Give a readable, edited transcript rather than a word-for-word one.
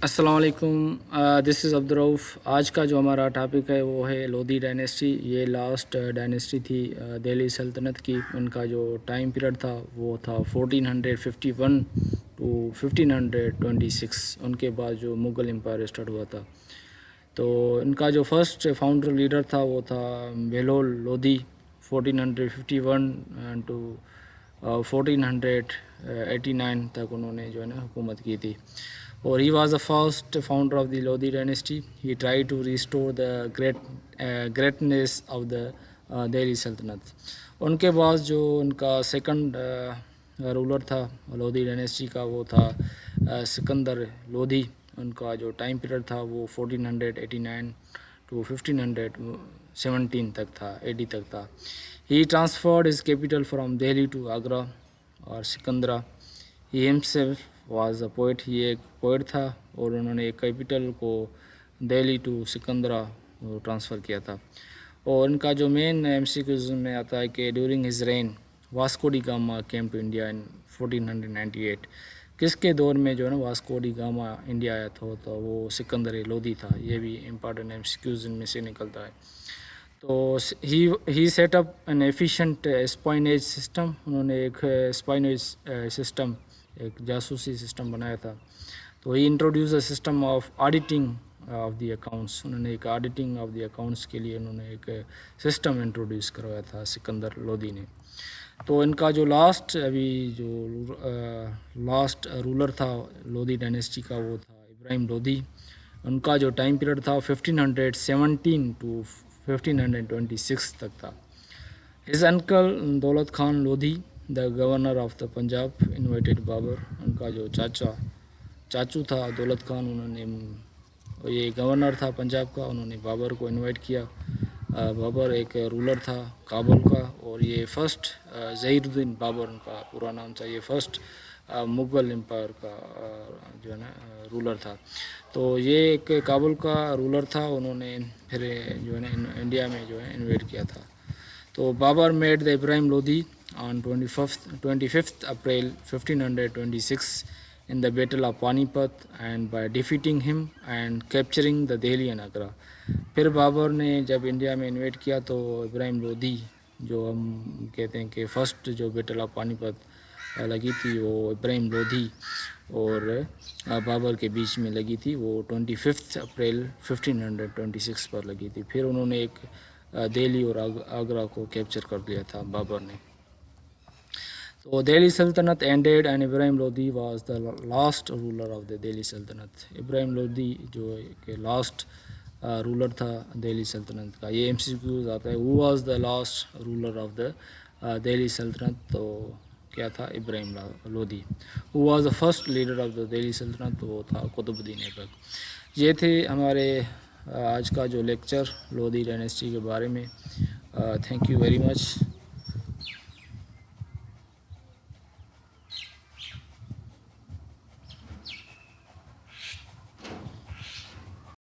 अस्सलाम वालेकुम। This is Abdurrauf. आज का जो हमारा टॉपिक है वो है लोधी डायनेस्टी। ये लास्ट डायनेस्टी थी दिल्ली सल्तनत की। इनका जो टाइम पीरियड था वो था 1451 टू 1526। उनके बाद जो मुग़ल एम्पायर स्टार्ट हुआ था, तो इनका जो फर्स्ट फाउंडर लीडर था वो था बेलोल लोधी। 1451 टू 1489 तक उन्होंने जो है ना हुकूमत की थी। और he was the first founder of the Lodhi dynasty. He try to restore the greatness of the Delhi सल्तनत। उनके बाद जो उनका सेकंड रूलर था लोधी डायनेस्टी का वो था सिकंदर लोधी। उनका जो टाइम पीरियड था वो 1489 टू 1517 तक था, एडी तक था। He transferred his capital from Delhi to Agra और Sikandra. He himself was a poet. ये एक पोइट था और उन्होंने एक कैपिटल को दिल्ली टू सिकंदरा ट्रांसफ़र किया था। और इनका जो मेन एमसीक्यूज में आता है कि during his reign Vasco da Gama came to India in 1498। किसके दौर में जो है ना वास्को डी गामा इंडिया आया था, तो वो सिकंदर लोधी था। ये भी इम्पॉर्टेंट एमसीक्यूज इनमें से निकलता है। तो he set up an efficient espionage system. उन्होंने एक स्पाइनेज सिस्टम, एक जासूसी सिस्टम बनाया था। तो he introduce a system of auditing of the accounts. उन्होंने एक ऑडिटिंग ऑफ द अकाउंट्स के लिए उन्होंने एक सिस्टम इंट्रोड्यूस करवाया था सिकंदर लोधी ने। तो इनका जो लास्ट अभी जो लास्ट रूलर था लोधी डायनेस्टी का वो था इब्राहिम लोधी। उनका जो टाइम पीरियड था 1517 टू 1526 तक था। His uncle Daulat Khan Lodhi the governor of the Punjab invited Babur. उनका जो चाचू था दौलत खान, उन्होंने ये गवर्नर था पंजाब का, उन्होंने बाबर को इनवाइट किया। बाबर एक रूलर था काबुल का और ये फर्स्ट ज़हीरुद्दीन बाबर उनका पूरा नाम था। ये फर्स्ट मुग़ल एम्पायर का जो है ना रूलर था। तो ये एक काबुल का रूलर था। उन्होंने फिर जो है ना इंडिया में जो है इन्वेट किया था। तो Babur made the Ibrahim Lodhi on 25th April 1526 in the Battle of Panipat and by defeating him and capturing the Delhi and Agra। फिर बाबर ने जब इंडिया में इन्वेट किया तो इब्राहिम लोधी, जो हम कहते हैं कि फ़र्स्ट जो बैटल ऑफ पानीपत लगी थी वो इब्राहिम लोधी और बाबर के बीच में लगी थी। वो 25 अप्रैल 1526 पर लगी थी। फिर उन्होंने एक दिल्ली और आगरा को कैप्चर कर लिया था बाबर ने। तो दिल्ली सल्तनत ended and Ibrahim Lodhi was the last ruler of the Delhi सल्तनत। इब्राहिम लोधी जो कि लास्ट रूलर था दिल्ली सल्तनत का। ये एमसीक्यूज आता है, who was the last ruler of the Delhi सल्तनत। तो क्या था? Ibrahim Lodhi. Who was the first leader of the Delhi सल्तनत, तो वो था कुतुबुद्दीन ऐबक। ये थे हमारे आज का जो लेक्चर लोधी डायनेस्टी के बारे में। Thank you very much.